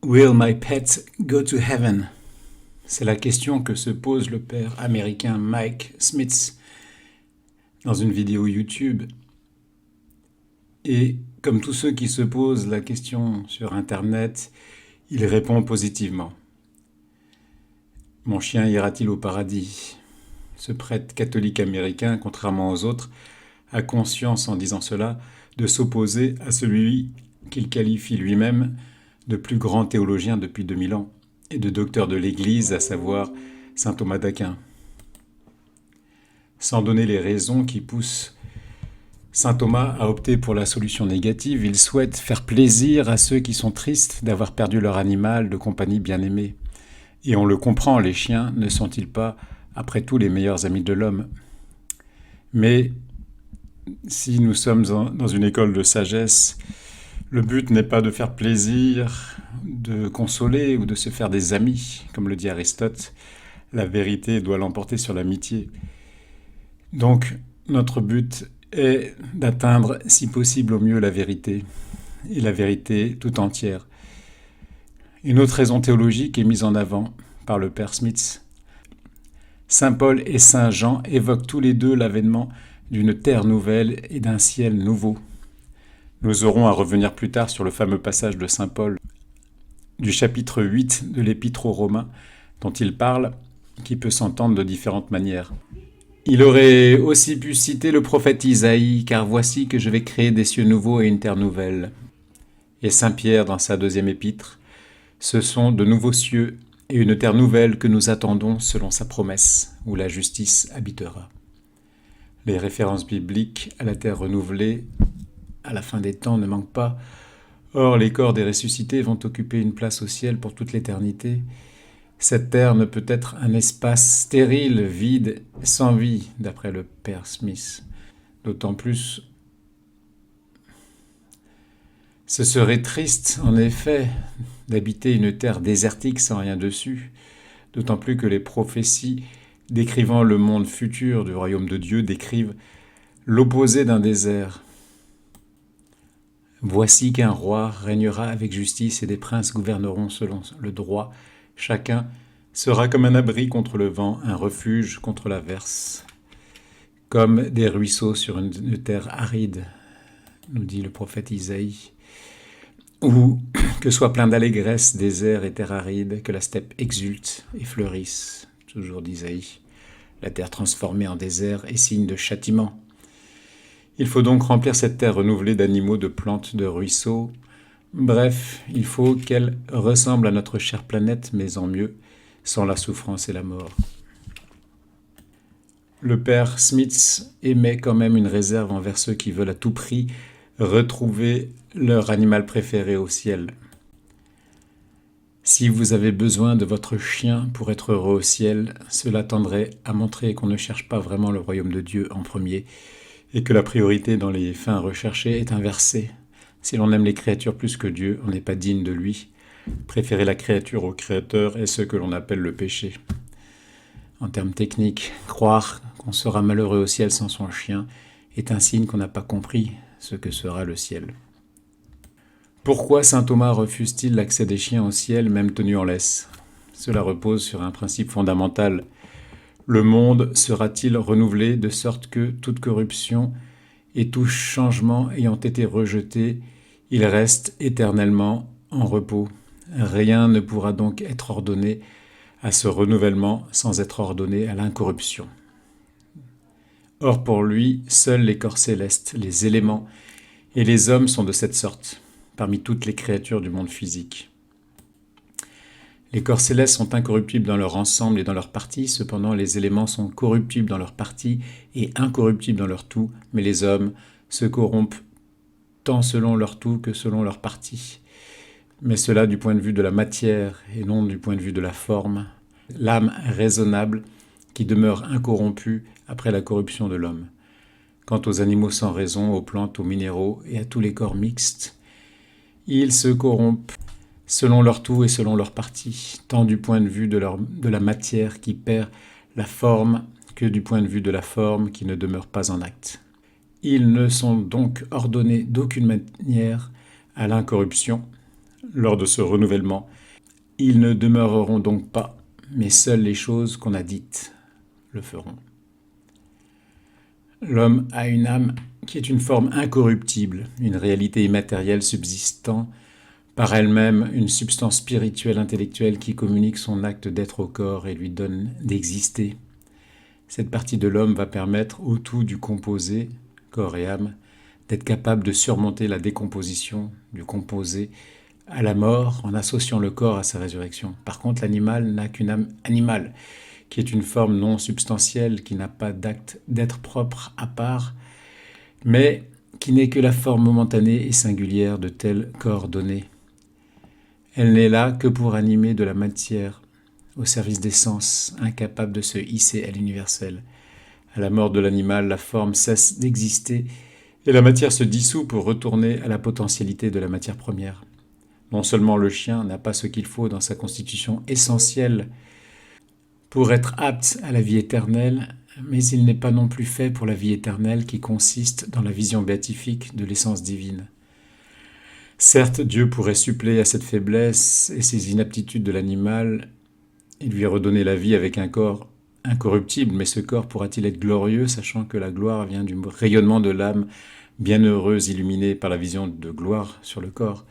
Will my pet go to heaven? C'est la question que se pose le père américain Mike Smith dans une vidéo YouTube. Et comme tous ceux qui se posent la question sur Internet, il répond positivement. Mon chien ira-t-il au paradis? Ce prêtre catholique américain, contrairement aux autres, a conscience en disant cela de s'opposer à celui qu'il qualifie lui-même de plus grand théologien depuis 2000 ans et de docteur de l'Église, à savoir saint Thomas d'Aquin. Sans donner les raisons qui poussent saint Thomas à opter pour la solution négative, il souhaite faire plaisir à ceux qui sont tristes d'avoir perdu leur animal de compagnie bien-aimé. Et on le comprend, les chiens ne sont-ils pas, après tout, les meilleurs amis de l'homme? Mais si nous sommes dans une école de sagesse, le but n'est pas de faire plaisir, de consoler ou de se faire des amis, comme le dit Aristote. La vérité doit l'emporter sur l'amitié. Donc, notre but est d'atteindre, si possible au mieux, la vérité, et la vérité tout entière. Une autre raison théologique est mise en avant par le père Smith. Saint Paul et Saint Jean évoquent tous les deux l'avènement d'une terre nouvelle et d'un ciel nouveau. Nous aurons à revenir plus tard sur le fameux passage de Saint Paul du chapitre 8 de l'Épître aux Romains, dont il parle, qui peut s'entendre de différentes manières. Il aurait aussi pu citer le prophète Isaïe, car voici que je vais créer des cieux nouveaux et une terre nouvelle. Et Saint Pierre, dans sa deuxième épître, ce sont de nouveaux cieux et une terre nouvelle que nous attendons selon sa promesse, où la justice habitera. Les références bibliques à la terre renouvelée, à la fin des temps, ne manquent pas. Or, les corps des ressuscités vont occuper une place au ciel pour toute l'éternité. Cette terre ne peut être un espace stérile, vide, sans vie, d'après le père Smith. D'autant plus, ce serait triste, en effet, d'habiter une terre désertique sans rien dessus, d'autant plus que les prophéties décrivant le monde futur du royaume de Dieu décrivent l'opposé d'un désert. Voici qu'un roi régnera avec justice et des princes gouverneront selon le droit. Chacun sera comme un abri contre le vent, un refuge contre l'averse. Comme des ruisseaux sur une terre aride, nous dit le prophète Isaïe. Ou que soit plein d'allégresse, désert et terre aride, que la steppe exulte et fleurisse, toujours d'Isaïe. La terre transformée en désert est signe de châtiment. Il faut donc remplir cette terre renouvelée d'animaux, de plantes, de ruisseaux. Bref, il faut qu'elle ressemble à notre chère planète, mais en mieux, sans la souffrance et la mort. Le père Smith émet quand même une réserve envers ceux qui veulent à tout prix retrouver leur animal préféré au ciel. Si vous avez besoin de votre chien pour être heureux au ciel, cela tendrait à montrer qu'on ne cherche pas vraiment le royaume de Dieu en premier, et que la priorité dans les fins recherchées est inversée. Si l'on aime les créatures plus que Dieu, on n'est pas digne de lui. Préférer la créature au créateur est ce que l'on appelle le péché. En termes techniques, croire qu'on sera malheureux au ciel sans son chien est un signe qu'on n'a pas compris ce que sera le ciel. Pourquoi saint Thomas refuse-t-il l'accès des chiens au ciel, même tenus en laisse? Cela repose sur un principe fondamental. Le monde sera-t-il renouvelé de sorte que toute corruption et tout changement ayant été rejeté, il reste éternellement en repos. Rien ne pourra donc être ordonné à ce renouvellement sans être ordonné à l'incorruption. Or pour lui, seuls les corps célestes, les éléments et les hommes sont de cette sorte, parmi toutes les créatures du monde physique. Les corps célestes sont incorruptibles dans leur ensemble et dans leur partie, cependant les éléments sont corruptibles dans leur partie et incorruptibles dans leur tout, mais les hommes se corrompent tant selon leur tout que selon leur partie. Mais cela du point de vue de la matière et non du point de vue de la forme, l'âme raisonnable qui demeure incorrompue après la corruption de l'homme. Quant aux animaux sans raison, aux plantes, aux minéraux et à tous les corps mixtes, ils se corrompent selon leur tout et selon leur partie, tant du point de vue de la matière qui perd la forme que du point de vue de la forme qui ne demeure pas en acte. Ils ne sont donc ordonnés d'aucune manière à l'incorruption, lors de ce renouvellement. Ils ne demeureront donc pas, mais seules les choses qu'on a dites le feront. L'homme a une âme qui est une forme incorruptible, une réalité immatérielle subsistant par elle-même, une substance spirituelle intellectuelle qui communique son acte d'être au corps et lui donne d'exister. Cette partie de l'homme va permettre au tout du composé, corps et âme, d'être capable de surmonter la décomposition du composé à la mort en associant le corps à sa résurrection. Par contre, l'animal n'a qu'une âme animale, qui est une forme non substantielle, qui n'a pas d'acte d'être propre à part, mais qui n'est que la forme momentanée et singulière de tel corps donné. Elle n'est là que pour animer de la matière, au service des sens, incapable de se hisser à l'universel. À la mort de l'animal, la forme cesse d'exister et la matière se dissout pour retourner à la potentialité de la matière première. Non seulement le chien n'a pas ce qu'il faut dans sa constitution essentielle pour être apte à la vie éternelle, mais il n'est pas non plus fait pour la vie éternelle qui consiste dans la vision béatifique de l'essence divine. Certes, Dieu pourrait suppléer à cette faiblesse et ces inaptitudes de l'animal et lui redonner la vie avec un corps incorruptible, mais ce corps pourra-t-il être glorieux, sachant que la gloire vient du rayonnement de l'âme bienheureuse illuminée par la vision de gloire sur le corps,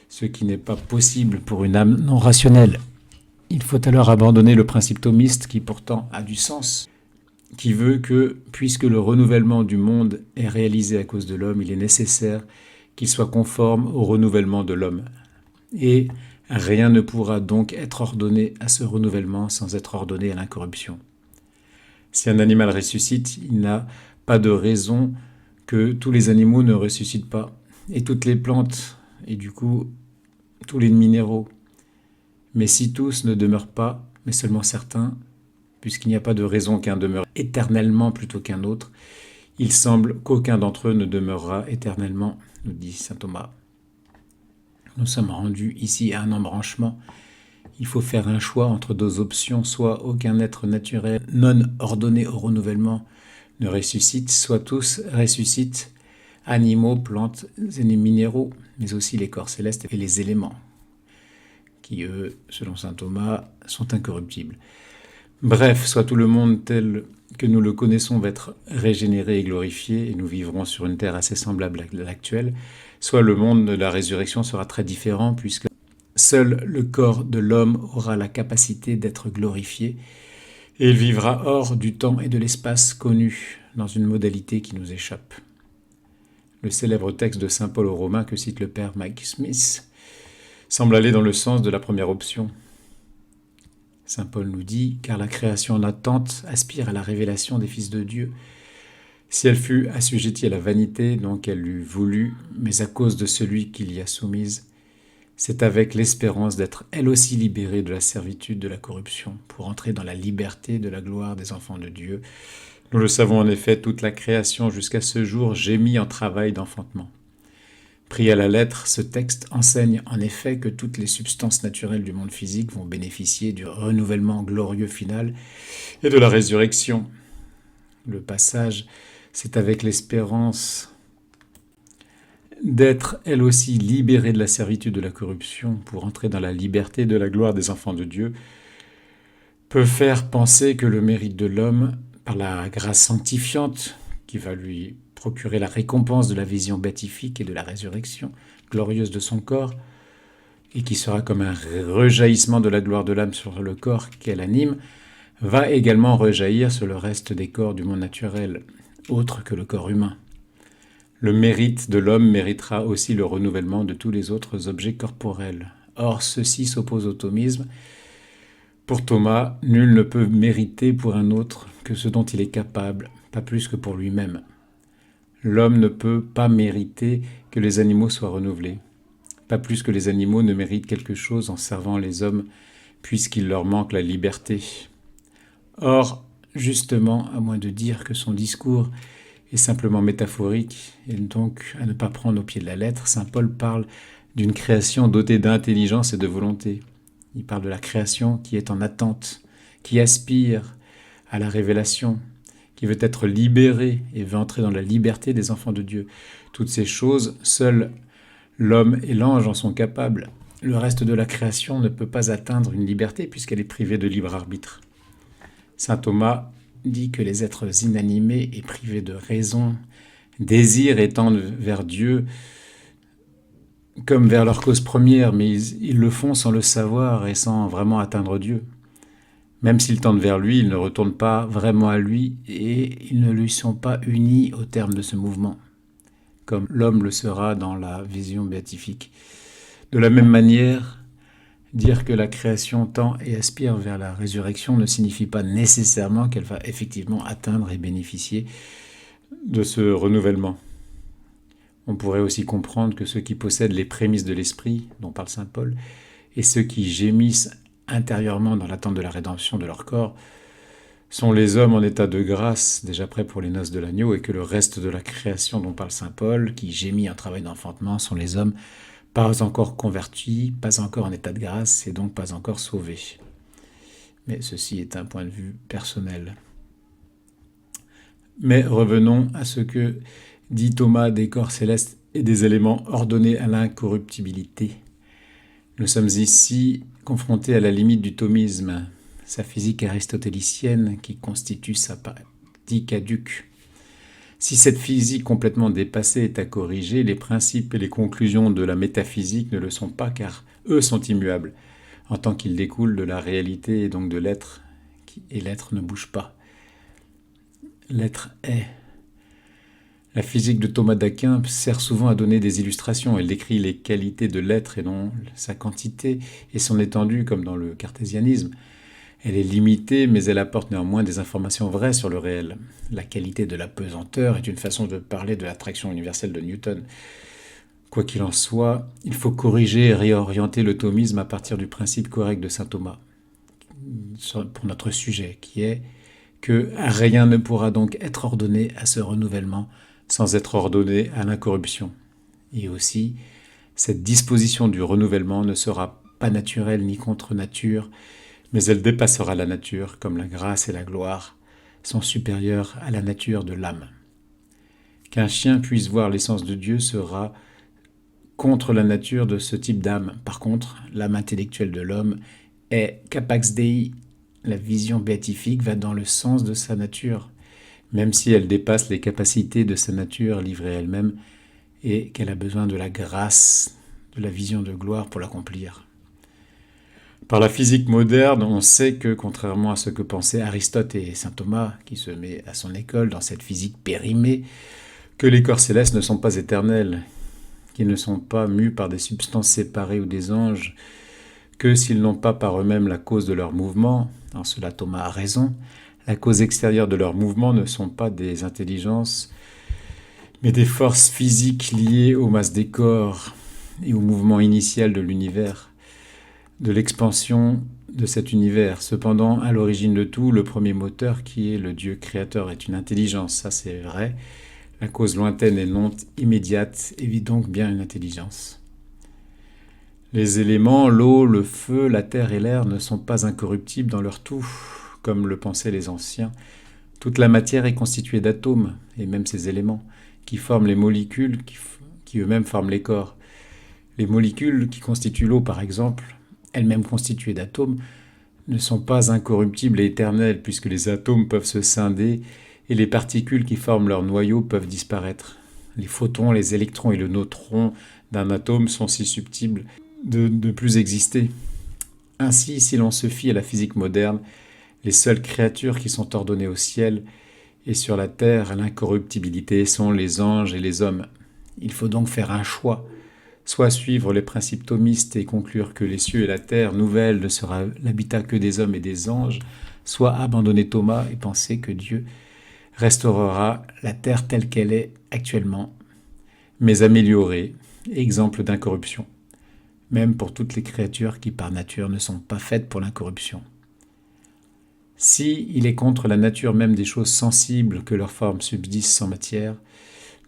ce qui n'est pas possible pour une âme non rationnelle. Il faut alors abandonner le principe thomiste qui pourtant a du sens, qui veut que, puisque le renouvellement du monde est réalisé à cause de l'homme, il est nécessaire qu'il soit conforme au renouvellement de l'homme. Et rien ne pourra donc être ordonné à ce renouvellement sans être ordonné à l'incorruption. Si un animal ressuscite, il n'a pas de raison que tous les animaux ne ressuscitent pas, et toutes les plantes, et du coup tous les minéraux. Mais si tous ne demeurent pas, mais seulement certains, puisqu'il n'y a pas de raison qu'un demeure éternellement plutôt qu'un autre, il semble qu'aucun d'entre eux ne demeurera éternellement, nous dit saint Thomas. Nous sommes rendus ici à un embranchement. Il faut faire un choix entre deux options, soit aucun être naturel non ordonné au renouvellement ne ressuscite, soit tous ressuscitent, animaux, plantes et minéraux, mais aussi les corps célestes et les éléments, qui eux, selon saint Thomas, sont incorruptibles. Bref, soit tout le monde tel que nous le connaissons va être régénéré et glorifié, et nous vivrons sur une terre assez semblable à l'actuelle, soit le monde de la résurrection sera très différent, puisque seul le corps de l'homme aura la capacité d'être glorifié, et il vivra hors du temps et de l'espace connus, dans une modalité qui nous échappe. Le célèbre texte de saint Paul aux Romains que cite le père Mike Smith semble aller dans le sens de la première option. Saint Paul nous dit « Car la création en attente aspire à la révélation des fils de Dieu. Si elle fut assujettie à la vanité, donc elle l'eût voulu, mais à cause de celui qui l'y a soumise, c'est avec l'espérance d'être elle aussi libérée de la servitude de la corruption, pour entrer dans la liberté de la gloire des enfants de Dieu. Nous le savons en effet, toute la création jusqu'à ce jour gémit en travail d'enfantement. » Pris à la lettre, ce texte enseigne en effet que toutes les substances naturelles du monde physique vont bénéficier du renouvellement glorieux final et de la résurrection. Le passage, c'est avec l'espérance d'être elle aussi libérée de la servitude de la corruption pour entrer dans la liberté de la gloire des enfants de Dieu, peut faire penser que le mérite de l'homme, par la grâce sanctifiante qui va lui procurer la récompense de la vision béatifique et de la résurrection glorieuse de son corps, et qui sera comme un rejaillissement de la gloire de l'âme sur le corps qu'elle anime, va également rejaillir sur le reste des corps du monde naturel, autre que le corps humain. Le mérite de l'homme méritera aussi le renouvellement de tous les autres objets corporels. Or, ceci s'oppose au thomisme. Pour Thomas, nul ne peut mériter pour un autre que ce dont il est capable, pas plus que pour lui-même. L'homme ne peut pas mériter que les animaux soient renouvelés, pas plus que les animaux ne méritent quelque chose en servant les hommes, puisqu'il leur manque la liberté. Or, justement, à moins de dire que son discours est simplement métaphorique, et donc à ne pas prendre au pied de la lettre, saint Paul parle d'une création dotée d'intelligence et de volonté. Il parle de la création qui est en attente, qui aspire à la révélation, qui veut être libéré et veut entrer dans la liberté des enfants de Dieu. Toutes ces choses, seuls l'homme et l'ange en sont capables. le reste de la création ne peut pas atteindre une liberté puisqu'elle est privée de libre arbitre. Saint Thomas dit que les êtres inanimés et privés de raison désirent et tendent vers Dieu comme vers leur cause première, mais ils le font sans le savoir et sans vraiment atteindre Dieu. Même s'ils tendent vers lui, ils ne retournent pas vraiment à lui et ils ne lui sont pas unis au terme de ce mouvement, comme l'homme le sera dans la vision béatifique. De la même manière, dire que la création tend et aspire vers la résurrection ne signifie pas nécessairement qu'elle va effectivement atteindre et bénéficier de ce renouvellement. On pourrait aussi comprendre que ceux qui possèdent les prémices de l'esprit, dont parle saint Paul, et ceux qui gémissent intérieurement dans l'attente de la rédemption de leur corps, sont les hommes en état de grâce, déjà prêts pour les noces de l'agneau, et que le reste de la création dont parle saint Paul, qui gémit en travail d'enfantement, sont les hommes pas encore convertis, pas encore en état de grâce, et donc pas encore sauvés. Mais ceci est un point de vue personnel. Mais revenons à ce que dit Thomas des corps célestes et des éléments ordonnés à l'incorruptibilité. Nous sommes ici confrontés à la limite du thomisme, sa physique aristotélicienne qui constitue sa partie caduque. Si cette physique complètement dépassée est à corriger, les principes et les conclusions de la métaphysique ne le sont pas car eux sont immuables, en tant qu'ils découlent de la réalité et donc de l'être, et l'être ne bouge pas. L'être est. La physique de Thomas d'Aquin sert souvent à donner des illustrations. Elle décrit les qualités de l'être et non sa quantité et son étendue, comme dans le cartésianisme. Elle est limitée, mais elle apporte néanmoins des informations vraies sur le réel. La qualité de la pesanteur est une façon de parler de l'attraction universelle de Newton. Quoi qu'il en soit, il faut corriger et réorienter le thomisme à partir du principe correct de saint Thomas, pour notre sujet, qui est que rien ne pourra donc être ordonné à ce renouvellement sans être ordonné à l'incorruption. Et aussi, cette disposition du renouvellement ne sera pas naturelle ni contre nature, mais elle dépassera la nature, comme la grâce et la gloire sont supérieures à la nature de l'âme. Qu'un chien puisse voir l'essence de Dieu sera contre la nature de ce type d'âme. Par contre, l'âme intellectuelle de l'homme est capax Dei. La vision béatifique va dans le sens de sa nature, même si elle dépasse les capacités de sa nature livrée elle-même et qu'elle a besoin de la grâce, de la vision de gloire pour l'accomplir. Par la physique moderne, on sait que, contrairement à ce que pensaient Aristote et saint Thomas, qui se met à son école dans cette physique périmée, que les corps célestes ne sont pas éternels, qu'ils ne sont pas mus par des substances séparées ou des anges, que s'ils n'ont pas par eux-mêmes la cause de leur mouvement, en cela Thomas a raison, la cause extérieure de leur mouvement ne sont pas des intelligences, mais des forces physiques liées aux masses des corps et au mouvement initial de l'univers, de l'expansion de cet univers. Cependant, à l'origine de tout, le premier moteur qui est le Dieu créateur est une intelligence, ça c'est vrai. La cause lointaine et non immédiate est donc bien une intelligence. Les éléments, l'eau, le feu, la terre et l'air ne sont pas incorruptibles dans leur tout, comme le pensaient les anciens. Toute la matière est constituée d'atomes, et même ces éléments, qui forment les molécules, qui eux-mêmes forment les corps. Les molécules qui constituent l'eau, par exemple, elles-mêmes constituées d'atomes, ne sont pas incorruptibles et éternelles, puisque les atomes peuvent se scinder, et les particules qui forment leur noyau peuvent disparaître. Les photons, les électrons et le neutron d'un atome sont si subtils de ne plus exister. Ainsi, si l'on se fie à la physique moderne, les seules créatures qui sont ordonnées au ciel et sur la terre à l'incorruptibilité sont les anges et les hommes. Il faut donc faire un choix, soit suivre les principes thomistes et conclure que les cieux et la terre nouvelle ne sera l'habitat que des hommes et des anges, soit abandonner Thomas et penser que Dieu restaurera la terre telle qu'elle est actuellement, mais améliorée, exemple d'incorruption, même pour toutes les créatures qui par nature ne sont pas faites pour l'incorruption. Si il est contre la nature même des choses sensibles que leur forme subsiste sans matière,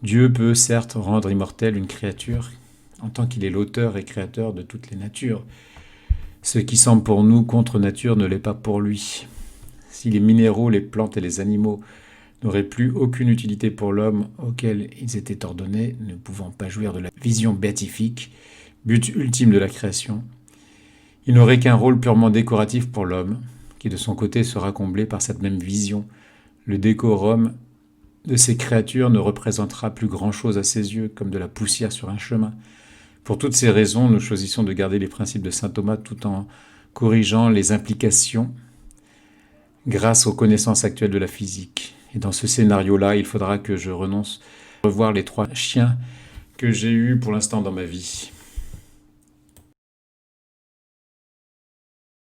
Dieu peut certes rendre immortelle une créature en tant qu'il est l'auteur et créateur de toutes les natures. Ce qui semble pour nous contre nature ne l'est pas pour lui. Si les minéraux, les plantes et les animaux n'auraient plus aucune utilité pour l'homme auquel ils étaient ordonnés, ne pouvant pas jouir de la vision béatifique, but ultime de la création. Il n'aurait qu'un rôle purement décoratif pour l'homme, qui de son côté sera comblé par cette même vision. Le décorum de ces créatures ne représentera plus grand-chose à ses yeux, comme de la poussière sur un chemin. Pour toutes ces raisons, nous choisissons de garder les principes de saint Thomas tout en corrigeant les implications grâce aux connaissances actuelles de la physique. Et dans ce scénario-là, il faudra que je renonce à revoir les 3 chiens que j'ai eus pour l'instant dans ma vie.